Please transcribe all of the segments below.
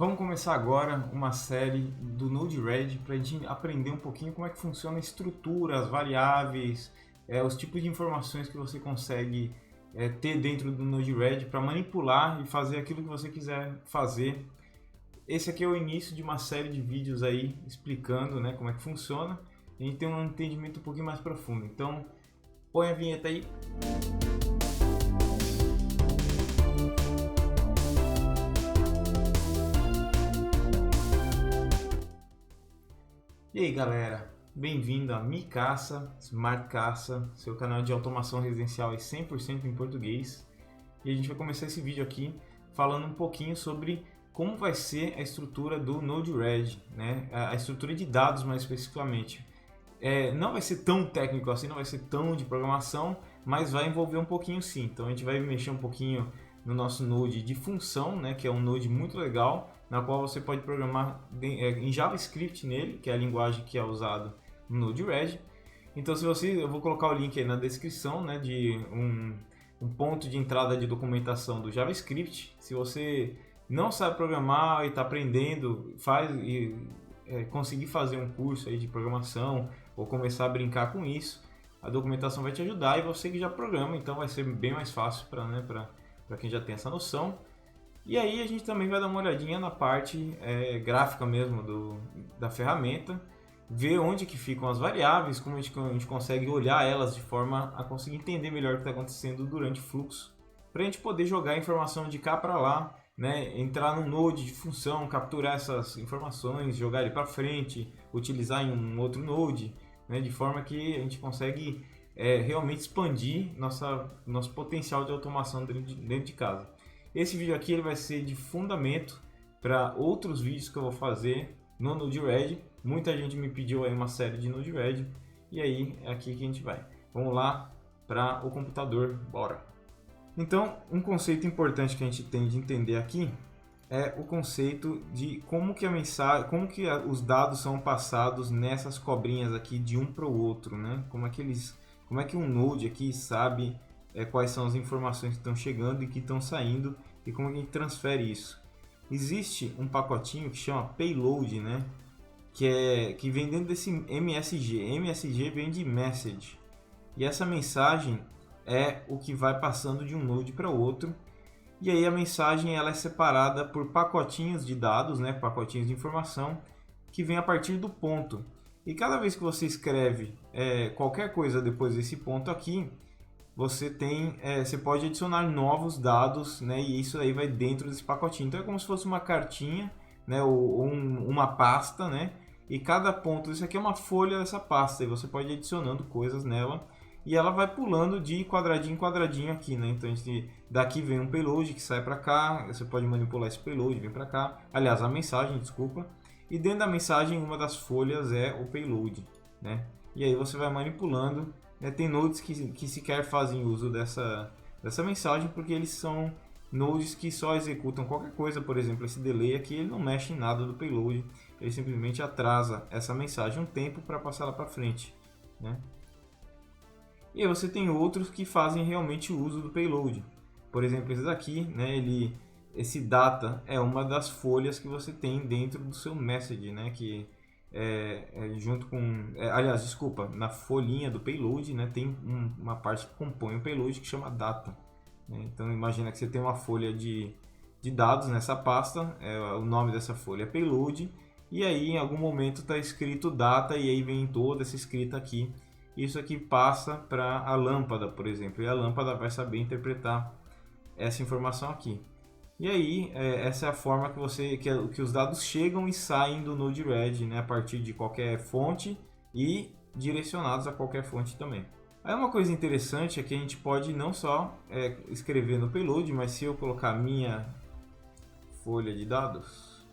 Vamos começar agora uma série do Node-RED para a gente aprender um pouquinho como é que funciona a estrutura, as variáveis, os tipos de informações que você consegue ter dentro do Node-RED para manipular e fazer aquilo que você quiser fazer. Esse aqui é o início de uma série de vídeos aí explicando, né, como é que funciona. A gente tem um entendimento um pouquinho mais profundo. Então, põe a vinheta aí. E aí galera, bem-vindo a Micaça, Smart Caça, seu canal de automação residencial 100% em português. E a gente vai começar esse vídeo aqui falando um pouquinho sobre como vai ser a estrutura do Node-RED, né? A estrutura de dados mais especificamente. Não vai ser tão técnico assim, não vai ser tão de programação, mas vai envolver um pouquinho sim. Então a gente vai mexer um pouquinho no nosso Node de função, né, que é um Node muito legal, na qual você pode programar em JavaScript nele, que é a linguagem que é usada no Node-RED. Então eu vou colocar o link aí na descrição, né, de um ponto de entrada de documentação do JavaScript. Se você não sabe programar e está aprendendo, conseguir fazer um curso aí de programação ou começar a brincar com isso, a documentação vai te ajudar, e você que já programa, então vai ser bem mais fácil para quem já tem essa noção. E aí a gente também vai dar uma olhadinha na parte gráfica mesmo da ferramenta, ver onde que ficam as variáveis, como a gente consegue olhar elas de forma a conseguir entender melhor o que está acontecendo durante o fluxo, para a gente poder jogar a informação de cá para lá, né? Entrar num node de função, capturar essas informações, jogar ele para frente, utilizar em um outro node, né? De forma que a gente consegue realmente expandir nosso potencial de automação dentro de casa. Esse vídeo aqui ele vai ser de fundamento para outros vídeos que eu vou fazer no Node-RED. Muita gente me pediu aí uma série de Node-RED, e aí é aqui que a gente vai. Vamos lá para o computador, bora! Então, um conceito importante que a gente tem de entender aqui é o conceito de como que os dados são passados nessas cobrinhas aqui de um para o outro, né? Como é que um node aqui sabe quais são as informações que estão chegando e que estão saindo, e como a gente transfere isso. Existe um pacotinho que chama payload, né? Que vem dentro desse MSG. MSG vem de message, e essa mensagem é o que vai passando de um node para outro. E aí a mensagem ela é separada por pacotinhos de dados, né? Pacotinhos de informação que vem a partir do ponto. E cada vez que você escreve qualquer coisa depois desse ponto aqui, você pode adicionar novos dados, né? E isso aí vai dentro desse pacotinho. Então é como se fosse uma cartinha, né? Ou uma pasta, né? E cada ponto, isso aqui é uma folha dessa pasta, e você pode ir adicionando coisas nela, e ela vai pulando de quadradinho em quadradinho aqui, né? Então daqui vem um payload que sai para cá, você pode manipular esse payload, vem para cá. Aliás, a mensagem, desculpa. E dentro da mensagem, uma das folhas é o payload, né? E aí você vai manipulando. Tem nodes que sequer fazem uso dessa mensagem, porque eles são nodes que só executam qualquer coisa. Por exemplo, esse delay aqui, ele não mexe em nada do payload, ele simplesmente atrasa essa mensagem um tempo para passar lá para frente, né? E aí você tem outros que fazem realmente uso do payload. Por exemplo, esse daqui, né, esse data é uma das folhas que você tem dentro do seu message, né, que junto com... aliás, desculpa, na folhinha do payload, né, tem uma parte que compõe o payload que chama data, né? Então imagina que você tem uma folha de dados nessa pasta, o nome dessa folha é payload, e aí em algum momento está escrito data, e aí vem toda essa escrita aqui. Isso aqui passa para a lâmpada, por exemplo, e a lâmpada vai saber interpretar essa informação aqui. E aí, essa é a forma que os dados chegam e saem do Node-RED, né, a partir de qualquer fonte e direcionados a qualquer fonte também. Aí uma coisa interessante é que a gente pode não só escrever no payload, mas se eu colocar minha folha de dados,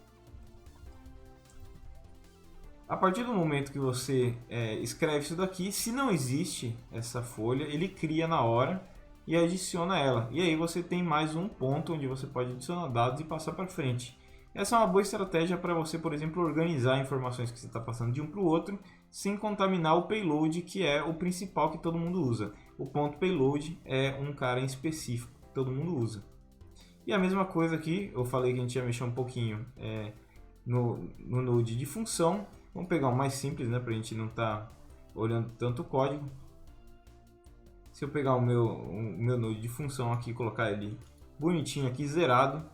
a partir do momento que você escreve isso daqui, se não existe essa folha, ele cria na hora e adiciona ela. E aí você tem mais um ponto onde você pode adicionar dados e passar para frente. Essa é uma boa estratégia para você, por exemplo, organizar informações que você está passando de um para o outro, sem contaminar o payload, que é o principal que todo mundo usa. O ponto payload é um cara em específico que todo mundo usa. E a mesma coisa aqui, eu falei que a gente ia mexer um pouquinho no Node de função. Vamos pegar o mais simples, né, para a gente não estar olhando tanto o código. Se eu pegar o meu Node de função aqui e colocar ele bonitinho aqui, zerado,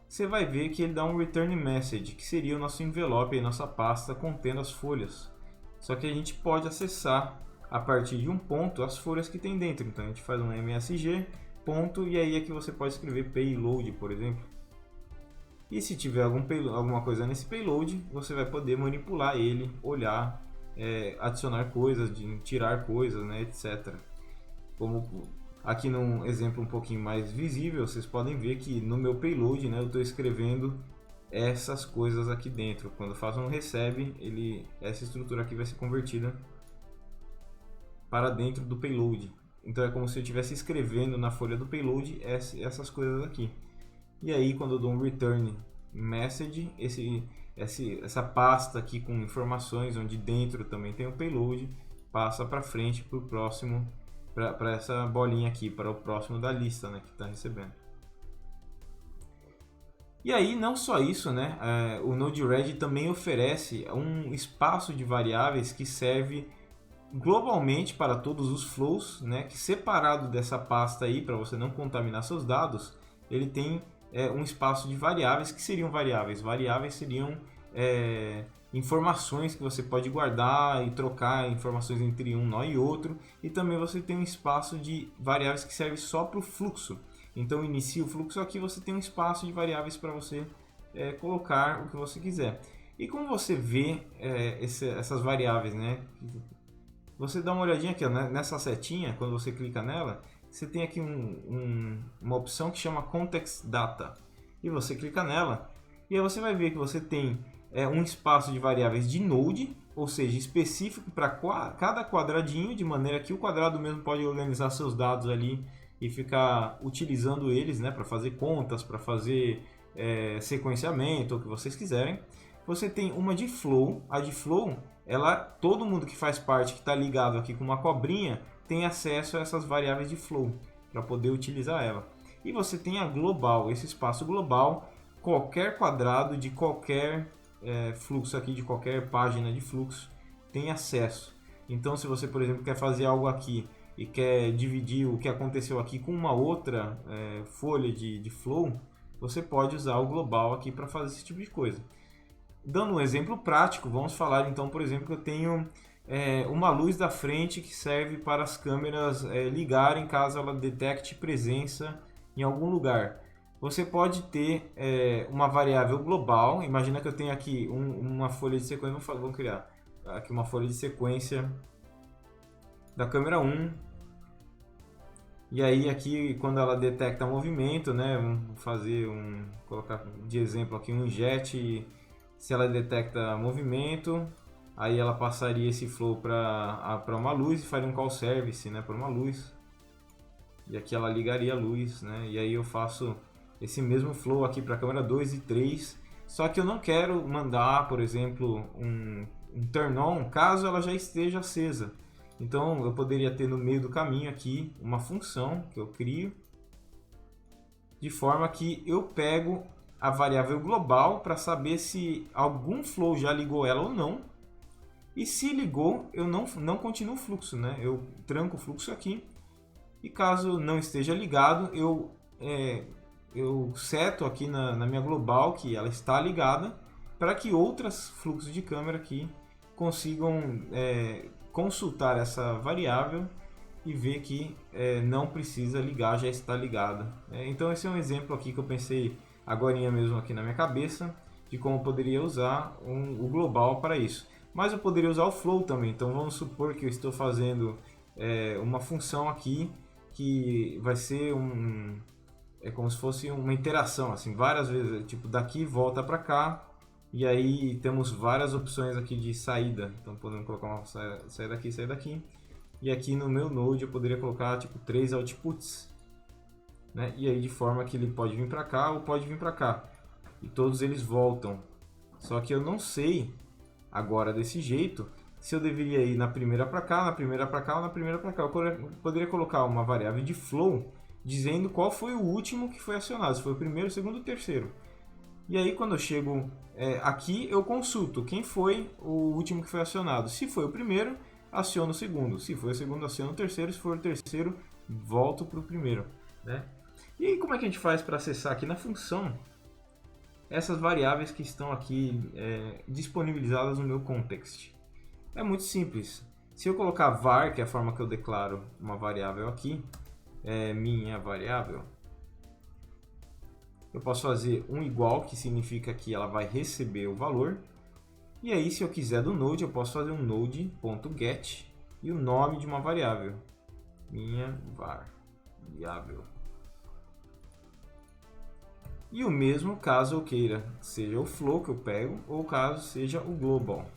você vai ver que ele dá um return message, que seria o nosso envelope, a nossa pasta contendo as folhas. Só que a gente pode acessar a partir de um ponto as folhas que tem dentro. Então a gente faz um msg ponto, e aí é que você pode escrever payload, por exemplo. E se tiver alguma coisa nesse payload, você vai poder manipular ele, olhar, adicionar coisas, tirar coisas, né, etc. Como aqui num exemplo um pouquinho mais visível, vocês podem ver que no meu payload, né, eu estou escrevendo essas coisas aqui dentro. Quando eu faço um recebe, essa estrutura aqui vai ser convertida para dentro do payload. Então é como se eu estivesse escrevendo na folha do payload essas coisas aqui. E aí quando eu dou um return message, essa pasta aqui com informações, onde dentro também tem o payload, passa para frente para o próximo, para essa bolinha aqui, para o próximo da lista, né, que está recebendo. E aí não só isso, né, o Node-RED também oferece um espaço de variáveis que serve globalmente para todos os flows, né, que separado dessa pasta aí, para você não contaminar seus dados, ele tem um espaço de variáveis. Que seriam variáveis? Variáveis seriam informações que você pode guardar e trocar informações entre um nó e outro, e também você tem um espaço de variáveis que serve só para o fluxo. Então inicia o fluxo, aqui você tem um espaço de variáveis para você colocar o que você quiser. E como você vê essas variáveis, né? Você dá uma olhadinha aqui, ó, nessa setinha, quando você clica nela, você tem aqui uma opção que chama Context Data. E você clica nela, e aí você vai ver que você tem um espaço de variáveis de Node, ou seja, específico para cada quadradinho, de maneira que o quadrado mesmo pode organizar seus dados ali e ficar utilizando eles, né, para fazer contas, para fazer sequenciamento, o que vocês quiserem. Você tem uma de Flow. A de Flow, todo mundo que faz parte, que está ligado aqui com uma cobrinha, tem acesso a essas variáveis de Flow, para poder utilizar ela. E você tem a Global, esse espaço global, qualquer quadrado de qualquer fluxo aqui, de qualquer página de fluxo, tem acesso. Então se você, por exemplo, quer fazer algo aqui e quer dividir o que aconteceu aqui com uma outra folha de Flow, você pode usar o Global aqui para fazer esse tipo de coisa. Dando um exemplo prático, vamos falar então, por exemplo, que eu tenho uma luz da frente que serve para as câmeras ligarem caso ela detecte presença em algum lugar. Você pode ter uma variável global. Imagina que eu tenho aqui uma folha de sequência. Vamos criar aqui uma folha de sequência da câmera 1. E aí aqui quando ela detecta movimento, né, vamos colocar de exemplo aqui um jet. Se ela detecta movimento, aí ela passaria esse flow para uma luz e faria um call service, né, para uma luz. E aqui ela ligaria a luz, né? E aí eu faço esse mesmo flow aqui para a câmera 2 e 3. Só que eu não quero mandar, por exemplo, um turn on caso ela já esteja acesa. Então eu poderia ter no meio do caminho aqui uma função que eu crio, de forma que eu pego a variável global para saber se algum flow já ligou ela ou não. E se ligou, eu não continuo o fluxo, né? Eu tranco o fluxo aqui. E caso não esteja ligado, eu seto aqui na minha global que ela está ligada, para que outros fluxos de câmera aqui consigam consultar essa variável e ver que não precisa ligar, já está ligada. Então esse é um exemplo aqui que eu pensei agorinha mesmo aqui na minha cabeça, de como eu poderia usar o global para isso. Mas eu poderia usar o flow também. Então vamos supor que eu estou fazendo uma função aqui que vai ser como se fosse uma interação, assim, várias vezes, tipo daqui volta para cá, e aí temos várias opções aqui de saída. Então podemos colocar uma sair daqui, e aqui no meu Node eu poderia colocar tipo 3 outputs, né? E aí de forma que ele pode vir para cá ou pode vir para cá, e todos eles voltam. Só que eu não sei agora desse jeito se eu deveria ir na primeira para cá, na primeira para cá ou na primeira para cá. Eu poderia colocar uma variável de flow dizendo qual foi o último que foi acionado, se foi o primeiro, o segundo ou o terceiro. E aí quando eu chego aqui, eu consulto quem foi o último que foi acionado. Se foi o primeiro, aciono o segundo. Se foi o segundo, aciono o terceiro. Se for o terceiro, volto para o primeiro. Né? E aí como é que a gente faz para acessar aqui na função essas variáveis que estão aqui disponibilizadas no meu context? É muito simples. Se eu colocar var, que é a forma que eu declaro uma variável aqui, minha variável, eu posso fazer um igual, que significa que ela vai receber o valor. E aí, se eu quiser do Node, eu posso fazer um node.get e o nome de uma variável, minha variável. E o mesmo caso eu queira, seja o flow que eu pego, ou caso seja o global.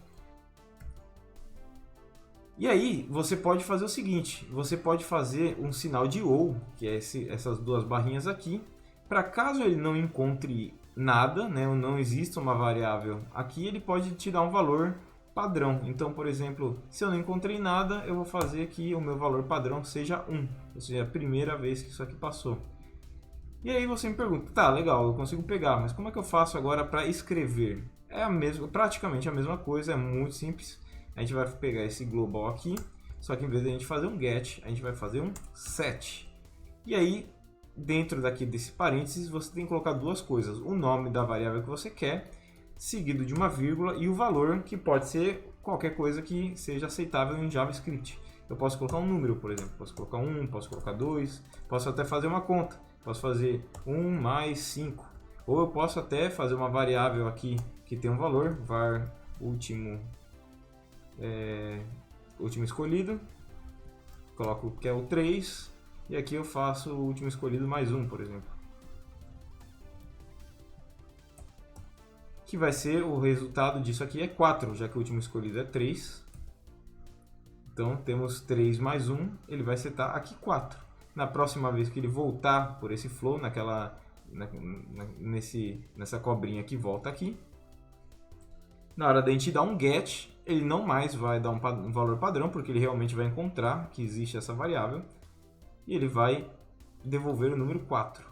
E aí, você pode fazer o seguinte, você pode fazer um sinal de ou, que é essas duas barrinhas aqui, para caso ele não encontre nada, né, ou não exista uma variável aqui, ele pode te dar um valor padrão. Então, por exemplo, se eu não encontrei nada, eu vou fazer que o meu valor padrão seja 1, ou seja, a primeira vez que isso aqui passou. E aí você me pergunta, tá, legal, eu consigo pegar, mas como é que eu faço agora para escrever? É praticamente a mesma coisa, é muito simples. A gente vai pegar esse global aqui, só que em vez de a gente fazer um get, a gente vai fazer um set. E aí, dentro daqui desse parênteses, você tem que colocar duas coisas. O nome da variável que você quer, seguido de uma vírgula, e o valor, que pode ser qualquer coisa que seja aceitável em JavaScript. Eu posso colocar um número, por exemplo. Posso colocar 1, posso colocar 2, posso até fazer uma conta. Posso fazer 1 mais 5. Ou eu posso até fazer uma variável aqui que tem um valor, var último escolhido, coloco que é o 3, e aqui eu faço o último escolhido mais 1, por exemplo. Que vai ser o resultado disso aqui é 4, já que o último escolhido é 3. Então temos 3 mais 1, ele vai setar aqui 4. Na próxima vez que ele voltar por esse flow, nessa cobrinha que volta aqui, na hora da gente dar um get, ele não mais vai dar um valor padrão, porque ele realmente vai encontrar que existe essa variável, e ele vai devolver o número 4.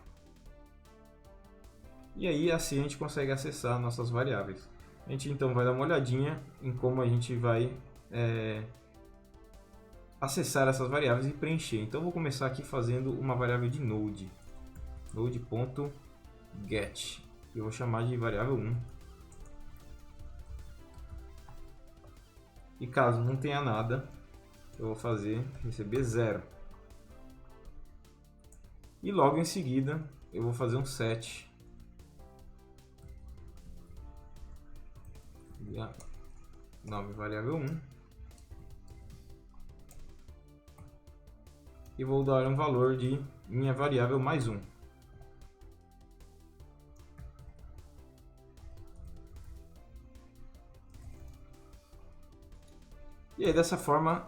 E aí assim a gente consegue acessar nossas variáveis. A gente então vai dar uma olhadinha em como a gente vai acessar essas variáveis e preencher. Então eu vou começar aqui fazendo uma variável de node, node.get, eu vou chamar de variável 1. E caso não tenha nada, eu vou receber 0. E logo em seguida, eu vou fazer um set. Nome variável 1. E vou dar um valor de minha variável mais 1. E aí dessa forma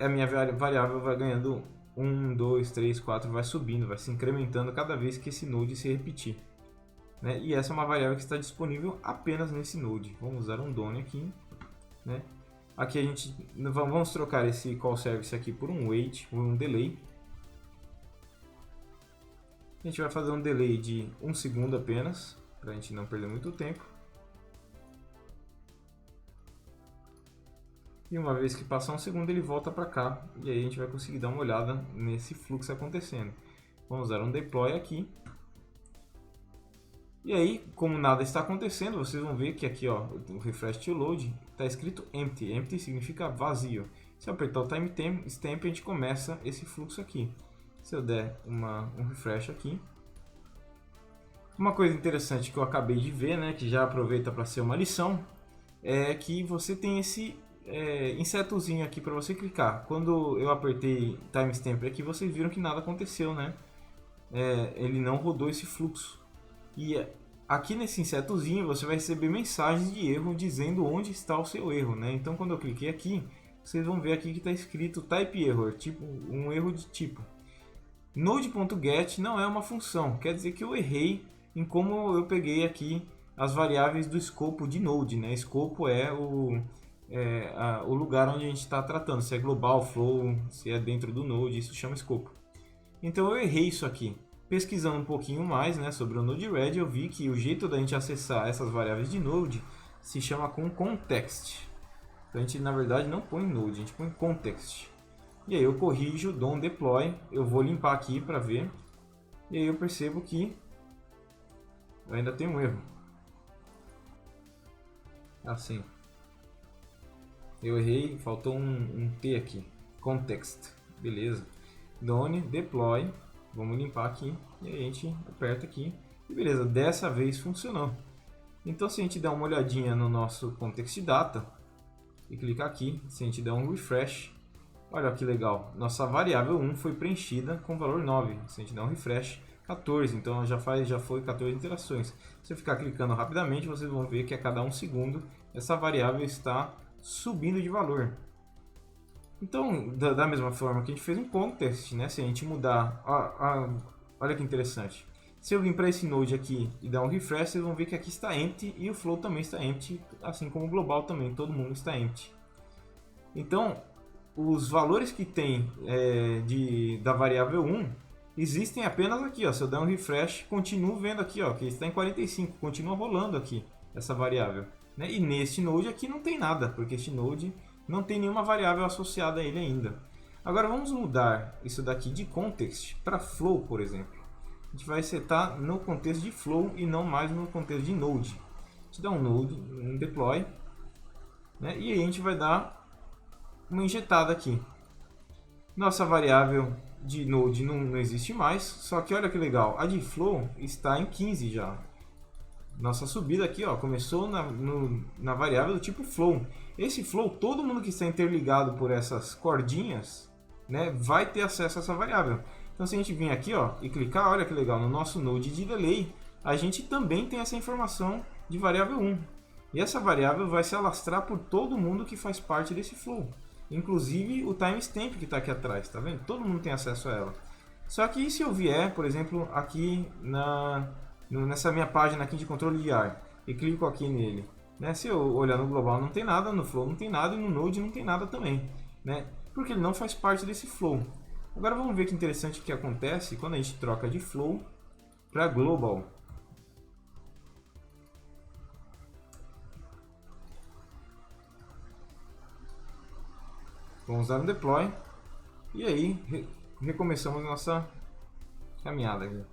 a minha variável vai ganhando 1, 2, 3, 4, vai subindo, vai se incrementando cada vez que esse node se repetir. Né? E essa é uma variável que está disponível apenas nesse node. Vamos usar um done aqui. Né? Aqui a gente vamos trocar esse call service aqui por um wait, por um delay. A gente vai fazer um delay de 1 segundo apenas, para a gente não perder muito tempo. E uma vez que passar 1 segundo, ele volta para cá. E aí a gente vai conseguir dar uma olhada nesse fluxo acontecendo. Vamos usar um deploy aqui. E aí, como nada está acontecendo, vocês vão ver que aqui, ó, o refresh to load, está escrito empty. Empty significa vazio. Se eu apertar o timestamp, a gente começa esse fluxo aqui. Se eu der um refresh aqui. Uma coisa interessante que eu acabei de ver, né, que já aproveita para ser uma lição, é que você tem esse insetozinho aqui para você clicar. Quando eu apertei timestamp aqui, vocês viram que nada aconteceu, né? Ele não rodou esse fluxo. E aqui nesse insetozinho você vai receber mensagens de erro dizendo onde está o seu erro, né? Então quando eu cliquei aqui, vocês vão ver aqui que está escrito type error, tipo um erro de tipo. Node.get não é uma função, quer dizer que eu errei em como eu peguei aqui as variáveis do escopo de Node, né? Escopo é o lugar onde a gente está tratando, se é global, flow, se é dentro do Node, isso chama escopo. Então eu errei isso aqui. Pesquisando um pouquinho mais, né, sobre o Node-RED, eu vi que o jeito da gente acessar essas variáveis de Node se chama com context. Então a gente na verdade não põe Node, a gente põe context. E aí eu corrijo, dou um deploy, eu vou limpar aqui para ver. E aí eu percebo que eu ainda tenho um erro. Assim. Eu errei, faltou um T aqui. Context. Beleza. Done, deploy. Vamos limpar aqui. E aí a gente aperta aqui. E beleza, dessa vez funcionou. Então se a gente der uma olhadinha no nosso context data e clicar aqui, se a gente der um refresh, olha que legal, nossa variável 1 foi preenchida com o valor 9. Se a gente der um refresh, 14, então já foi 14 interações. Se eu ficar clicando rapidamente, vocês vão ver que a cada 1 segundo essa variável está subindo de valor. Então, da mesma forma que a gente fez um context, né? Se a gente mudar, olha que interessante. Se eu vir para esse node aqui e dar um refresh, vocês vão ver que aqui está empty e o flow também está empty, assim como o global também, todo mundo está empty. Então, os valores que tem da variável 1 existem apenas aqui, ó. Se eu der um refresh, continuo vendo aqui, ó, que está em 45, continua rolando aqui essa variável, né? E neste node aqui não tem nada, porque este node não tem nenhuma variável associada a ele ainda. Agora vamos mudar isso daqui de context para flow, por exemplo. A gente vai setar no contexto de flow e não mais no contexto de node. A gente dá um node, um deploy, né? E aí a gente vai dar uma injetada aqui. Nossa variável de node não existe mais, só que olha que legal, a de flow está em 15 já. Nossa subida aqui, ó, começou na variável do tipo flow. Esse flow, todo mundo que está interligado por essas cordinhas, né, vai ter acesso a essa variável. Então se a gente vir aqui, ó, e clicar, olha que legal, no nosso node de delay, a gente também tem essa informação de variável 1. E essa variável vai se alastrar por todo mundo que faz parte desse flow. Inclusive o timestamp que está aqui atrás, tá vendo? Todo mundo tem acesso a ela. Só que se eu vier, por exemplo, aqui nessa minha página aqui de controle de ar e clico aqui nele, né? Se eu olhar no global não tem nada, no flow não tem nada e no node não tem nada também, né? Porque ele não faz parte desse flow. Agora vamos ver que interessante que acontece quando a gente troca de flow para global. Vamos dar um deploy e aí recomeçamos nossa caminhada aqui.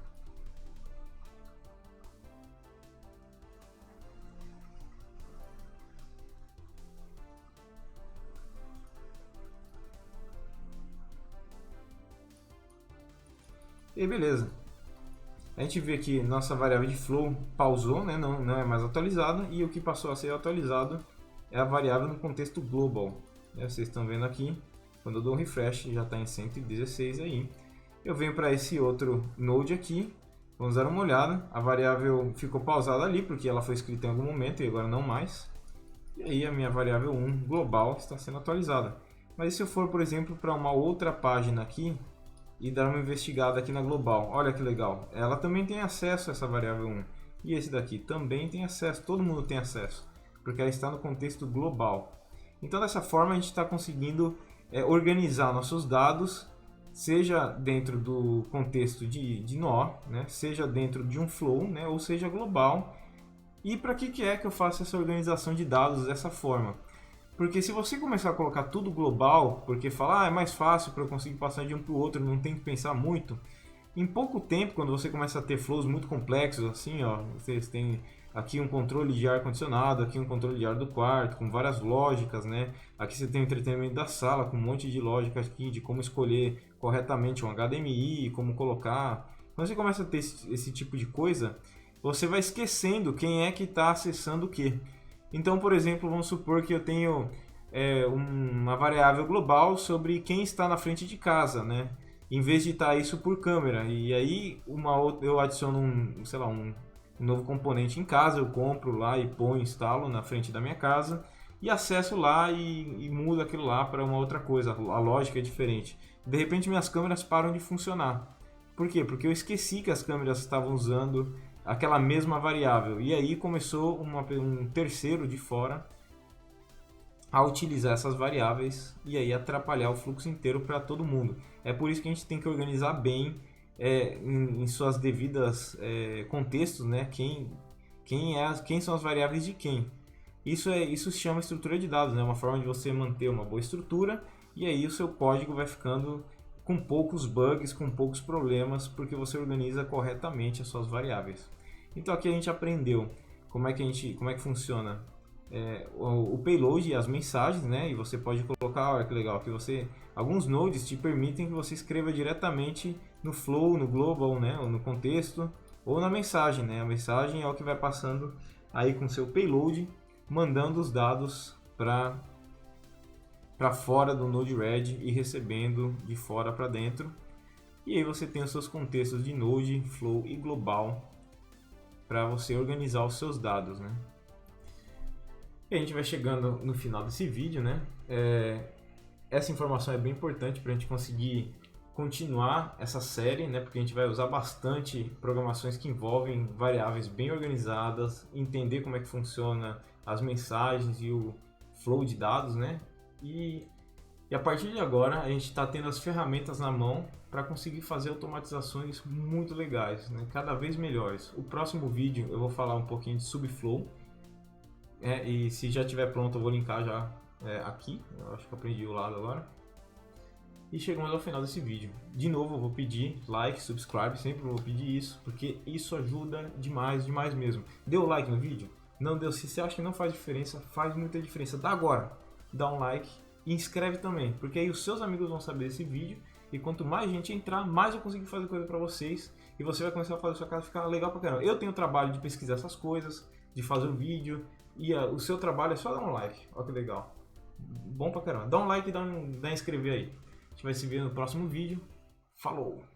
E aí, beleza. A gente vê que nossa variável de flow pausou, né? Não é mais atualizada, e o que passou a ser atualizado é a variável no contexto global. Vocês estão vendo aqui, quando eu dou um refresh, já está em 116 aí. Eu venho para esse outro node aqui, vamos dar uma olhada. A variável ficou pausada ali, porque ela foi escrita em algum momento e agora não mais. E aí a minha variável 1 global está sendo atualizada. Mas se eu for, por exemplo, para uma outra página aqui, e dar uma investigada aqui na global, olha que legal, ela também tem acesso a essa variável 1. E esse daqui também tem acesso, todo mundo tem acesso, porque ela está no contexto global. Então dessa forma a gente está conseguindo organizar nossos dados, seja dentro do contexto de nó, né, seja dentro de um flow, né, ou seja global. E para que é que eu faço essa organização de dados dessa forma? Porque se você começar a colocar tudo global, porque falar é mais fácil para eu conseguir passar de um para o outro, não tem que pensar muito, em pouco tempo, quando você começa a ter flows muito complexos, assim, ó, vocês têm aqui um controle de ar-condicionado, aqui um controle de ar do quarto, com várias lógicas, né? Aqui você tem o entretenimento da sala, com um monte de lógicas aqui, de como escolher corretamente um HDMI, como colocar. Quando você começa a ter esse tipo de coisa, você vai esquecendo quem é que está acessando o quê. Então, por exemplo, vamos supor que eu tenho uma variável global sobre quem está na frente de casa, né? Em vez de estar isso por câmera. E aí eu adiciono um novo componente em casa, eu compro lá e ponho, instalo na frente da minha casa e acesso lá e mudo aquilo lá para uma outra coisa. A lógica é diferente. De repente minhas câmeras param de funcionar. Por quê? Porque eu esqueci que as câmeras estavam usando aquela mesma variável. E aí começou um terceiro de fora a utilizar essas variáveis e aí atrapalhar o fluxo inteiro para todo mundo. É por isso que a gente tem que organizar bem em suas devidas contextos, né? Quem são as variáveis de quem. Isso se chama estrutura de dados, né? Uma forma de você manter uma boa estrutura e aí o seu código vai ficando com poucos bugs, com poucos problemas, porque você organiza corretamente as suas variáveis. Então aqui a gente aprendeu como é que funciona o payload e as mensagens, né? E você pode colocar, olha que legal, alguns nodes te permitem que você escreva diretamente no flow, no global, né? Ou no contexto, ou na mensagem, né? A mensagem é o que vai passando aí com seu payload, mandando os dados para fora do Node-RED e recebendo de fora para dentro. E aí você tem os seus contextos de Node, Flow e Global para você organizar os seus dados, né? E a gente vai chegando no final desse vídeo, né? Essa informação é bem importante para a gente conseguir continuar essa série, né? Porque a gente vai usar bastante programações que envolvem variáveis bem organizadas, entender como é que funciona as mensagens e o flow de dados, né? E a partir de agora a gente está tendo as ferramentas na mão para conseguir fazer automatizações muito legais, né? Cada vez melhores. O próximo vídeo eu vou falar um pouquinho de Subflow, e se já estiver pronto eu vou linkar já aqui. Eu acho que eu aprendi o lado agora. E chegamos ao final desse vídeo. De novo eu vou pedir like, subscribe, sempre vou pedir isso, porque isso ajuda demais, demais mesmo. Deu like no vídeo? Não deu? Se você acha que não faz diferença, faz muita diferença. Dá agora, dá um like e inscreve também, porque aí os seus amigos vão saber desse vídeo e quanto mais gente entrar, mais eu conseguir fazer coisa pra vocês e você vai começar a fazer a sua casa ficar legal pra caramba. Eu tenho o trabalho de pesquisar essas coisas, de fazer o vídeo e o seu trabalho é só dar um like. Olha que legal, bom pra caramba. Dá um like e dá um inscrever aí. A gente vai se ver no próximo vídeo. Falou!